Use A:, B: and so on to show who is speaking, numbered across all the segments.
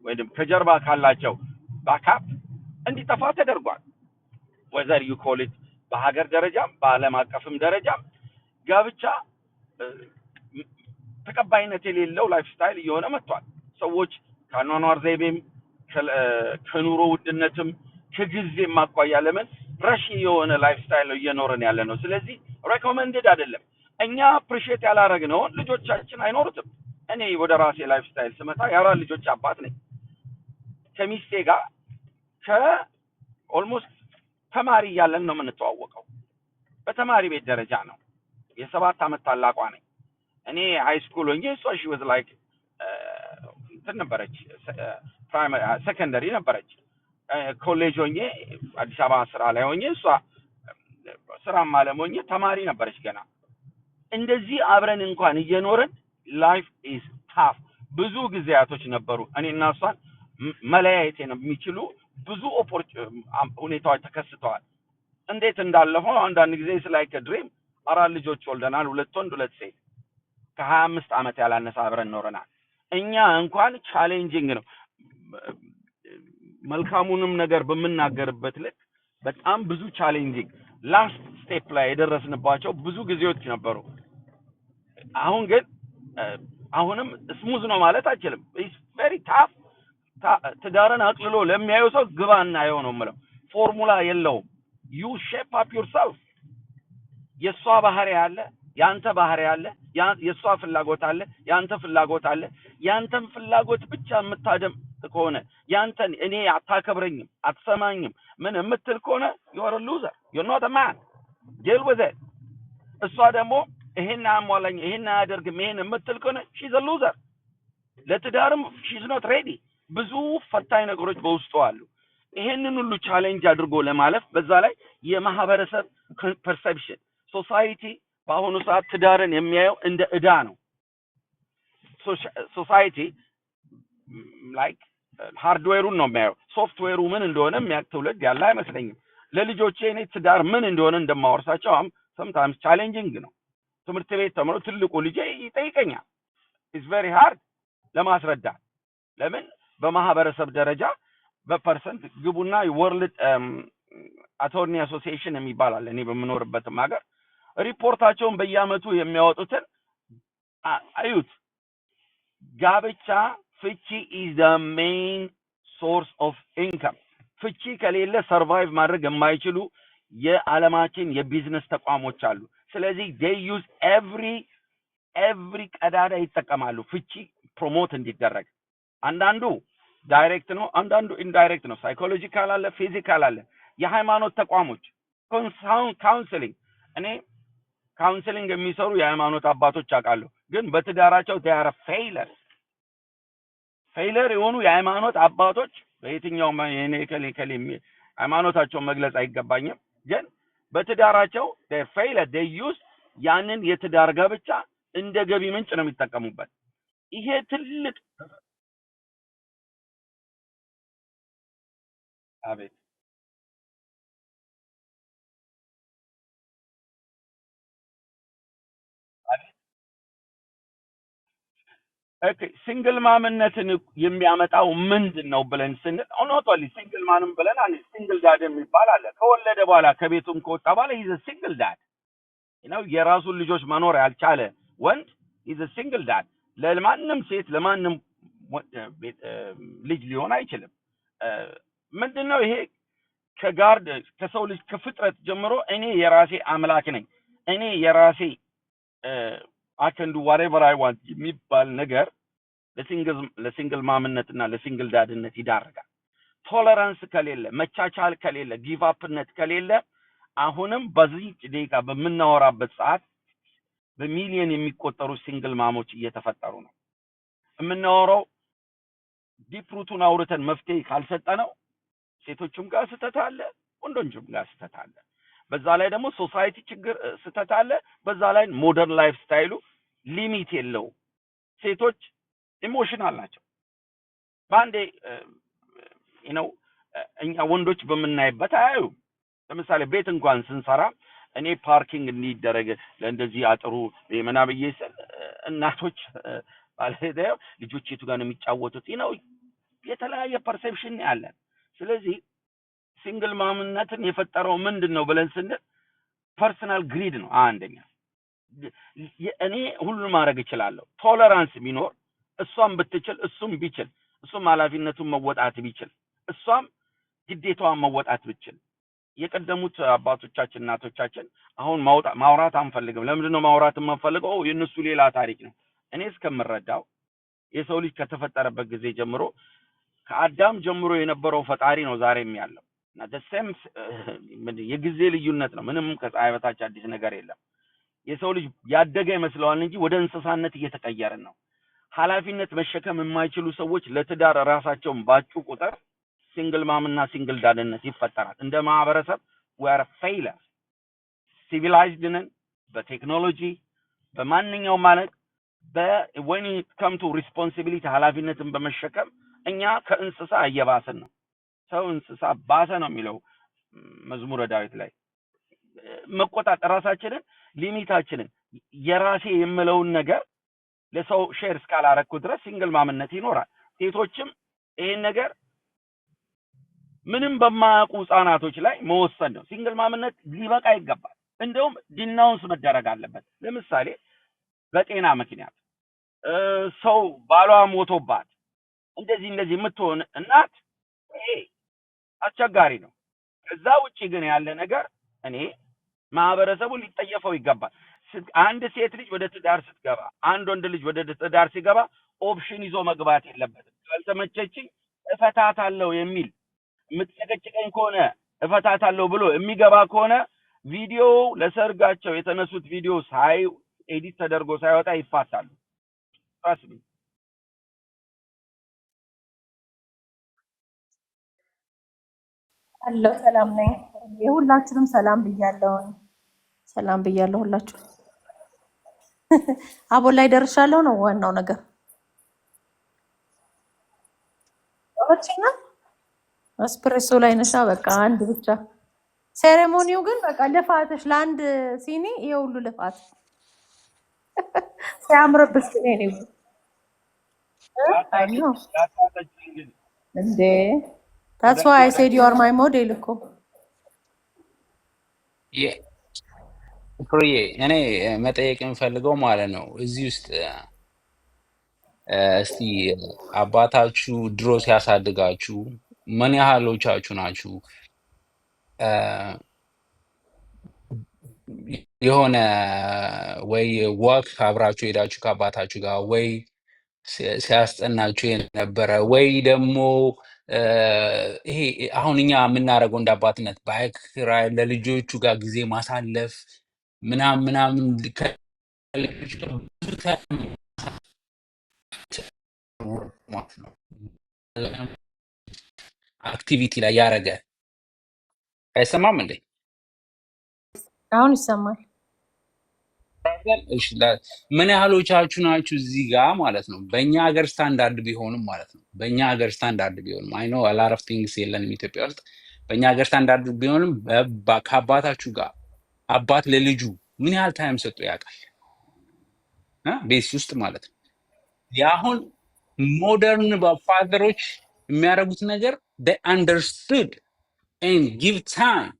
A: ወይም ከጀርባ ካላቸው ባካፕ እንዲጠፋ ተደርጓል whether you call it በሀገር ደረጃም በአለም አቀፍም ደረጃም ጋብቻ ተቀባይነት የሌለው ላይፍ ስታይል እየሆነ መጥቷል ሰዎች ከኗኗር ዘይቤም ከኑሮ ውድነትም ከጊዜም ማቋያ ለምን ረሺ የሆነ ላይፍ ስታይል እየኖርን ያለ ነው ስለዚህ ሬኮመንድድ አይደለም እኛ አፕሪሺየት ያላረግነው ልጆቻችን አይኖሩትም እኔ ወደ ራሴ ላይፍ ስታይል ስመጣ የአራት ልጆች አባት ነኝ ከሚስቴ ጋር ኦልሞስት ተማሪ ያለን ነው የምንተዋወቀው በተማሪ ቤት ደረጃ ነው የ7 አመት ታላቋ ነኝ እኔ ሃይ ስኩል ሆኜ እሷ she was like ነበረች ፕራይመሪ ሰከንደሪ ነበረች ኮሌጅ ሆኜ አዲስ አበባ ስራ ላይ ሆኜ እሷ ስራ ማለም ሆኜ ተማሪ ነበረች ገና እንደዚህ አብረን እንኳን እየኖርን life is tough ብዙ ጊዜያቶች ነበሩ እኔና እሷን መለያየት የሚችሉ ብዙ ሁኔታዎች ተከስተዋል እንዴት እንዳለፈው አንዳንድ ጊዜ like a dream አራት ልጆች ወልደናል ሁለት ወንድ ሁለት ሴት ከ25 አመት ያላነሰ አብረን ኖረናል እኛ እንኳን ቻሌንጂንግ ነው መልካሙንም ነገር በመናገርበት ልክ በጣም ብዙ ቻሌንጂንግ ላስት ስቴፕ ላይ የደረስንባቸው ብዙ ጊዜዎች ነበሩ አሁን ግን አሁንም ስሙዝ ነው ማለት አይችልም it's very tough ትዳርን አቅልሎ ለሚያየው ሰው ግባና ያየው ነው ማለት ፎርሙላ የለውም you shape up yourself የሷ ባህሪ አለ ያንተ ባህሪ አለ የሷ ፍላጎት አለ ያንተ ፍላጎት አለ ያንተን ፍላጎት ብቻ የምታደም ከሆነ ያንተን እኔ አታከብረኝም አትሰማኝም ምን የምትል ከሆነ you are a loser you're not a man deal with it እሷ ደግሞ ይሄን አሟላኝ ይሄን አያደርግም ይሄን የምትል ከሆነ she's a loser ለትዳርም she's not ready ብዙ ፈታኝ ነገሮች በውስጡ አሉ ይሄንን ሁሉ ቻሌንጅ አድርጎ ለማለፍ በዛ ላይ የማህበረሰብ ፐርሰፕሽን ሶሳይቲ በአሁኑ ሰዓት ትዳርን የሚያየው እንደ እዳ ነው ሶሳይቲ like ሃርድዌሩን ነው የሚያየው ሶፍትዌሩ ምን እንደሆነ የሚያክተውለት ያለ አይመስለኝም ለልጆቼ እኔ ትዳር ምን እንደሆነ እንደማወርሳቸው sometimes challenging ነው ትምህርት ቤት ተምሮ ትልቁ ልጄ ይጠይቀኛል it's very hard ለማስረዳት ለምን በማህበረሰብ ደረጃ በፐርሰንት ግቡና ወርልድ አቶርኒ አሶሲዬሽን የሚባል አለ እኔ በመኖርበትም ሀገር ሪፖርታቸውን በየአመቱ የሚያወጡትን አዩት ጋብቻ ፍቺ is the main source of income ፍቺ ከሌለ ሰርቫይቭ ማድረግ የማይችሉ የዓለማችን የቢዝነስ ተቋሞች አሉ ስለዚህ they use every ቀዳዳ ይጠቀማሉ ፍቺ ፕሮሞት እንዲደረግ አንዳንዱ ዳይሬክት ነው አንዳንዱ ኢንዳይሬክት ነው ሳይኮሎጂካል አለ ፊዚካል አለ የሃይማኖት ተቋሞች ካውንሰሊንግ እኔ ካውንሰሊንግ የሚሰሩ የሃይማኖት አባቶች አውቃለሁ ግን በትዳራቸው they are failure የሆኑ የሃይማኖት አባቶች በየትኛው የኔ ከሌ ሃይማኖታቸው መግለጽ አይገባኝም ግን በትዳራቸው they failure they use ያንን የትዳር ጋብቻ እንደ ገቢ ምንጭ ነው የሚጠቀሙበት ይሄ ትልቅ አቤት ኦኬ ሲንግል ማምነትን የሚያመጣው ምንድነው ብለን ስንል ኦኖቶሊ ሲንግል ማንም ብለን አንድ ሲንግል ዳድ የሚባል አለ ከወለደ በኋላ ከቤቱም ከወጣ በኋላ he's a single dad የራሱን ልጆች መኖር ያልቻለ ወንድ he's a single dad ለማንም ሴት ለማንም ልጅ ሊሆን አይችልም ምንድነው ይሄ ከጋርድ ከሰው ልጅ ከፍጥረት ጀምሮ እኔ የራሴ አምላክ ነኝ እኔ የራሴ I can do whatever I want የሚባል ነገር ለሲንግል ማምነትና ለሲንግል ዳድነት ይዳርጋል ቶለራንስ ከሌለ መቻቻል ከሌለ ጊቭ አፕነት ከሌለ አሁንም በዚህ ደቂቃ በመናወራበት ሰዓት በሚሊዮን የሚቆጠሩ ሲንግል ማሞች እየተፈጠሩ ነው የምናወራው ዲፕሩቱን አውርተን መፍትሄ ካልሰጠነው ሴቶችም ጋር ስተት አለ ወንዶችም ጋር ስተት አለ በዛ ላይ ደግሞ ሶሳይቲ ችግር ስተት አለ በዛ ላይ ሞደርን ላይፍ ስታይሉ ሊሚት የለው ሴቶች ኢሞሽናል ናቸው ባንዴ እኛ ወንዶች በመናይበት አዩ ለምሳሌ ቤት እንኳን ስንሰራ እኔ ፓርኪንግ እንዲደረግ ለእንደዚህ አጥሩ የመናብዬ እናቶች ባለሄደው ልጆች የቱ ጋር ነው የሚጫወቱት የተለያየ ፐርሴፕሽን ያለን። ስለዚህ ሲንግል ማምነትን የፈጠረው ምንድን ነው ብለን ስንል ፐርሰናል ግሪድ ነው። አንደኛ እኔ ሁሉን ማድረግ እችላለሁ፣ ቶለራንስ ቢኖር እሷም ብትችል እሱም ቢችል፣ እሱም ኃላፊነቱን መወጣት ቢችል እሷም ግዴታዋን መወጣት ብችል። የቀደሙት አባቶቻችን እናቶቻችን አሁን ማውራት አንፈልግም። ለምንድን ነው ማውራት የማንፈልገው? የእነሱ ሌላ ታሪክ ነው። እኔ እስከምረዳው የሰው ልጅ ከተፈጠረበት ጊዜ ጀምሮ ከአዳም ጀምሮ የነበረው ፈጣሪ ነው ዛሬም ያለው እና ደሰም የጊዜ ልዩነት ነው። ምንም ከፀሐይ በታች አዲስ ነገር የለም። የሰው ልጅ ያደገ ይመስለዋል እንጂ ወደ እንስሳነት እየተቀየርን ነው። ኃላፊነት መሸከም የማይችሉ ሰዎች ለትዳር ራሳቸውን ባጩ ቁጥር ሲንግል ማምና ሲንግል ዳድነት ይፈጠራል። እንደ ማህበረሰብ ወር ፌይለር ሲቪላይዝድ ነን። በቴክኖሎጂ በማንኛውም ማለት when it come to responsibility ኃላፊነትን በመሸከም እኛ ከእንስሳ እየባሰን ነው። ሰው እንስሳ ባሰ ነው የሚለው መዝሙረ ዳዊት ላይ። መቆጣጠር ራሳችንን፣ ሊሚታችንን፣ የራሴ የምለውን ነገር ለሰው ሼር እስካላረኩ ድረስ ሲንግል ማምነት ይኖራል። ሴቶችም ይሄን ነገር ምንም በማያውቁ ህጻናቶች ላይ መወሰን ነው። ሲንግል ማምነት ሊበቃ ይገባል። እንደውም ዲናውንስ መደረግ አለበት። ለምሳሌ በጤና ምክንያት ሰው ባሏ ሞቶባት እንደዚህ የምትሆን እናት ይሄ አስቸጋሪ ነው። ከዛ ውጪ ግን ያለ ነገር እኔ ማህበረሰቡ ሊጠየፈው ይገባል። አንድ ሴት ልጅ ወደ ትዳር ስትገባ፣ አንድ ወንድ ልጅ ወደ ትዳር ሲገባ ኦፕሽን ይዞ መግባት የለበትም። ካልተመቸችኝ እፈታታለሁ የሚል የምትጨቀጭቀኝ ከሆነ እፈታታለሁ ብሎ የሚገባ ከሆነ ቪዲዮ ለሰርጋቸው የተነሱት ቪዲዮ ኤዲት ተደርጎ ሳይወጣ ይፋታሉ። ራስኝ
B: አለው። ሰላም ነኝ። የሁላችሁንም ሰላም ብያለሁ። ሰላም ብያለሁ ሁላችሁ። አቦል ላይ ደርሻለሁ ነው ዋናው ነገር። ኦሮችና እስፕሬሶ ላይ ነሻ። በቃ አንድ ብቻ ሴሬሞኒው ግን በቃ ልፋትሽ ለአንድ ሲኒ ይሄ ሁሉ ልፋት ሲያምርብሽ ግን ነው እንዴ? That's why I said you are my model እኮ
C: ፍሬ። እኔ መጠየቅ የምፈልገው ማለት ነው እዚህ ውስጥ እስቲ አባታችሁ ድሮ ሲያሳድጋችሁ ምን ያህሎቻችሁ ናችሁ የሆነ ወይ ወክ አብራችሁ ሄዳችሁ ከአባታችሁ ጋር ወይ ሲያስጠናችሁ የነበረ ወይ ደግሞ ይሄ አሁን እኛ የምናደርገው እንደ አባትነት ባይክ ራይድ ለልጆቹ ጋር ጊዜ ማሳለፍ ምናምን ከልጆች ጋር ብዙ ታይም ማለት ነው አክቲቪቲ ላይ ያደረገ አይሰማም እንዴ?
B: አሁን ይሰማል።
C: ምን ያህሎቻችሁ ናችሁ እዚህ ጋር ማለት ነው በእኛ ሀገር ስታንዳርድ ቢሆንም ማለት ነው በእኛ ሀገር ስታንዳርድ ቢሆንም አይ ኖ a lot of things የለንም ኢትዮጵያ ውስጥ በእኛ ሀገር ስታንዳርድ ቢሆንም ከአባታችሁ ጋር አባት ለልጁ ምን ያህል ታይም ሰጥቶ ያውቃል ቤት ውስጥ ማለት ነው። የአሁን ሞደርን ፋዘሮች የሚያደርጉት ነገር they understood and give time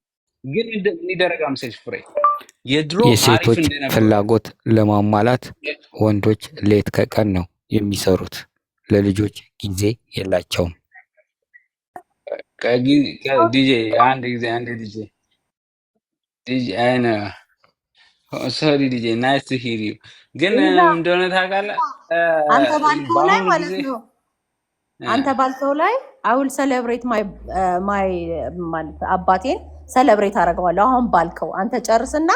C: ግን እንደሚደረግ አምሰሽ ፍሬ
D: የሴቶች ፍላጎት ለማሟላት ወንዶች ሌት ከቀን ነው የሚሰሩት። ለልጆች ጊዜ የላቸውም።
C: ዲጄ አንድ ዲጄ አይነ ሶሪ ዲጄ ናይስ ቱ ሂር ዩ ግን እንደሆነ ታውቃለህ
B: አንተ ባልከው ላይ ማለት ነው አንተ ባልከው ላይ I will celebrate my ማለት አባቴን ሰለብሬት አደርገዋለሁ። አሁን ባልከው አንተ ጨርስና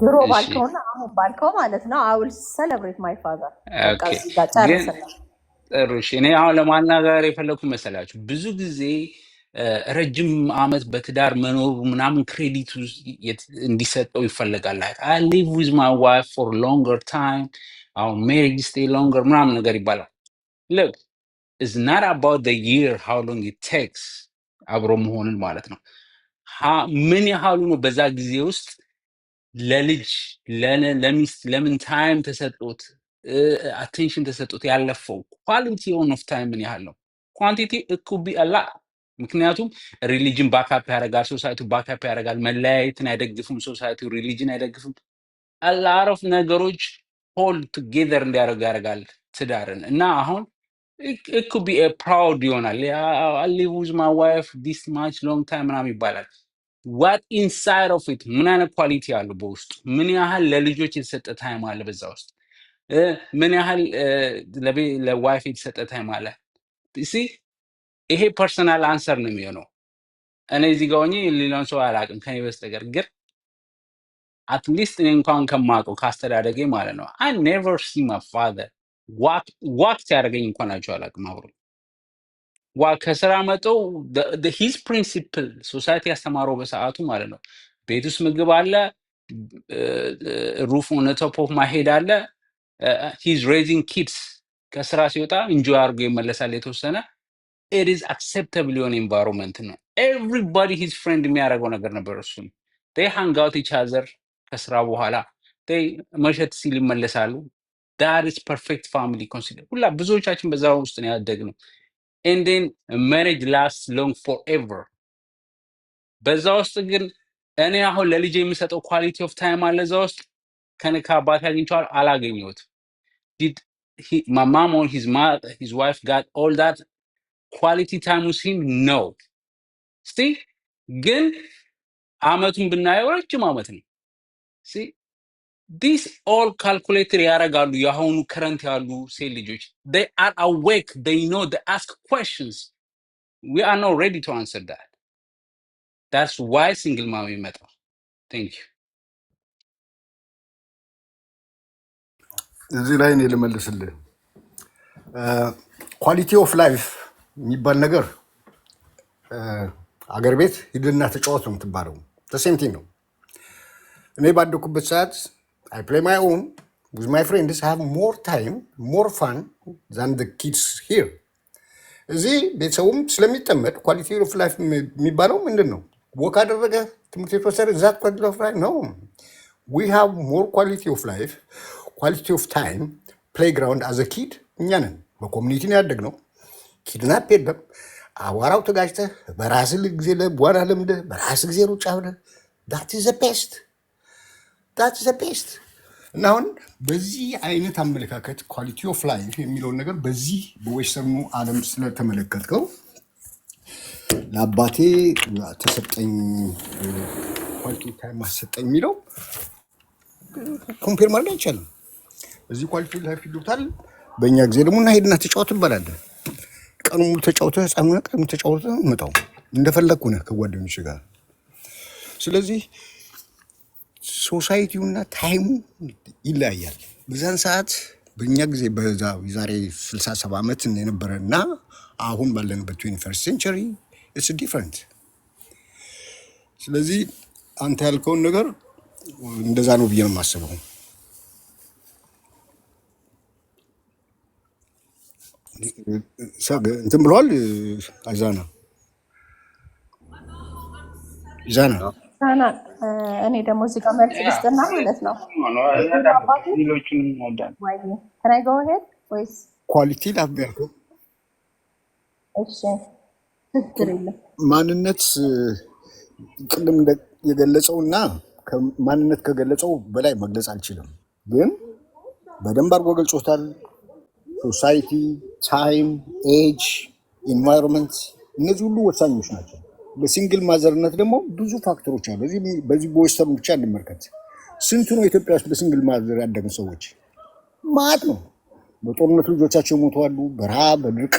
B: ድሮ ባልከውና አሁን ባልከው ማለት ነው I will celebrate my father።
C: ጥሩ እሺ። እኔ አሁን ለማናገር የፈለኩት መሰላችሁ ብዙ ጊዜ ረጅም አመት በትዳር መኖሩ ምናምን ክሬዲቱ እንዲሰጠው ይፈልጋል። I live with my wife for longer time አሁን marriage stay longer ምናምን ነገር ይባላል። look it's not about the year how long it takes አብሮ መሆንን ማለት ነው ምን ያህሉ ነው በዛ ጊዜ ውስጥ ለልጅ ለሚስት ለምን ታይም ተሰጥቶት አቴንሽን ተሰጥቶት ያለፈው ኳሊቲ ኦፍ ታይም ምን ያህል ነው? ኳንቲቲ እኩቢ አላ ምክንያቱም ሪሊጅን ባካፕ ያደርጋል፣ ሶሳይቲ ባካፕ ያደርጋል። መለያየትን አይደግፍም ሶሳይቲ፣ ሪሊጅን አይደግፍም። አላረፍ ነገሮች ሆልድ ቱጌዘር እንዲያደርጉ ያደርጋል ትዳርን እና አሁን it could be a proud ይሆናል። I live with my wife this much long time ምናምን ይባላል። what inside of it ምን አይነት ኳሊቲ አለው በውስጡ? ምን ያህል ለልጆች የተሰጠ ታይም አለ በዛ ውስጥ? ምን ያህል ለዋይፍ የተሰጠ ታይም አለ? see ይሄ ፐርሰናል አንሰር ነው የሚሆነው። እኔ እዚህ ጋር ሆኜ ሌላውን ሰው አላውቅም ከኔ በስተቀር ግን አትሊስት እኔ እንኳን ከማውቀው ካስተዳደጌ ማለት ነው I never see my father walk ሲያደርገኝ እንኳን አይቼው አላውቅም። አብሮ ከስራ መጠው ሂዝ ፕሪንሲፕል ሶሳይቲ ያስተማረው በሰዓቱ ማለት ነው። ቤት ውስጥ ምግብ አለ፣ ሩፍ ኦን ቶፕ ኦፍ ማይ ሄድ አለ። ሂዝ ሬዚንግ ኪድስ ከስራ ሲወጣ ኢንጆይ አድርጎ ይመለሳል የተወሰነ። ኢት ኢዝ አክሴፕተብል የሆነ ኤንቫይሮንመንት ነው። ኤቭሪባዲ ሂዝ ፍሬንድ የሚያደርገው ነገር ነበር። እሱም they hang out each other ከስራ በኋላ መሸት ሲል ይመለሳሉ። that is perfect family consider ሁላ ብዙዎቻችን በዛ ውስጥ ነው ያደግነው። and then marriage lasts long forever። በዛ ውስጥ ግን እኔ አሁን ለልጄ የሚሰጠው ኳሊቲ ኦፍ ታይም አለ እዛ ውስጥ ከኔ ከአባቴ አግኝቼዋል አላገኘሁትም። did my mom or his wife got all that quality time with him? no see ግን አመቱን ብናየው ረጅም አመት ነው። see this all calculator ያደርጋሉ የአሁኑ ከረንት ያሉ ሴት ልጆች they are awake, they know, they ask questions. we are not ready to answer that. that's why single mom ይመጣል። thank you።
E: እዚህ ላይ እኔ ልመልስልህ። ኳሊቲ ኦፍ ላይፍ የሚባል ነገር አገር ቤት ሂድና ተጫወት ነው የምትባለው። ተሴምቲንግ ነው። እኔ ባደኩበት ሰዓት I play my own with my friends, have more time, more fun than the kids here. እዚህ ቤተሰቡም ስለሚጠመድ ኳሊቲ ኦፍ ላይፍ የሚባለው ምንድን ነው? ወክ አደረገ ትምህርት ቤት ወሰደ ዛት ኳሊቲ ኦፍ ላይፍ ነው። we have more quality of life, quality of time, playground as a kid እኛ ነን። በኮሚኒቲ ነው ያደግነው። ኪድናፕ የለም። አዋራው ተጋጭተህ በራስህ ጊዜ ለቧና ለምደህ በራስህ ጊዜ ሩጫ ብለህ that is the best. that's the best። እና አሁን በዚህ አይነት አመለካከት ኳሊቲ ኦፍ ላይፍ የሚለውን ነገር በዚህ በዌስተርኑ ዓለም ስለተመለከትከው ለአባቴ ተሰጠኝ ኳሊቲ ታይም ማሰጠኝ የሚለው ኮምፔር ማድረግ አይቻልም። እዚህ ኳሊቲ ላይፍ ይሉታል። በእኛ ጊዜ ደግሞ እና ሄድና ተጫወት ትባላለህ። ቀኑ ሙሉ ተጫውተህ ህፃን ሆነህ ቀኑ ተጫውተህ መጣው እንደፈለግኩ ነህ ከጓደኞች ጋር። ስለዚህ ሶሳይቲውና ታይሙ ይለያያል። በዛን ሰዓት በእኛ ጊዜ በዛ የዛሬ 67 ዓመት የነበረ እና አሁን ባለንበት 21st century it's different። ስለዚህ አንተ ያልከውን ነገር እንደዛ ነው ብዬ ነው የማስበው። እንትን ብሏል አይዛና
B: እኔ ደግሞ እዚህ ጋር መልስ ልስጥና ማለት ነው
E: ኳሊቲ ላይፍ ያልከው
B: እሺ ትክክል የለም።
E: ማንነት ቅድም የገለጸውና ማንነት ከገለጸው በላይ መግለጽ አልችልም፣ ግን በደንብ አድርጎ ገልጾታል። ሶሳይቲ፣ ታይም፣ ኤጅ፣ ኢንቫይሮንመንት እነዚህ ሁሉ ወሳኞች ናቸው። በሲንግል ማዘርነት ደግሞ ብዙ ፋክተሮች አሉ። በዚህ በዌስተርን ብቻ እንመልከት። ስንት ነው ኢትዮጵያ ውስጥ በሲንግል ማዘር ያደገ ሰዎች? ማት ነው። በጦርነት ልጆቻቸው ሞተዋሉ፣ በረሃብ በድርቅ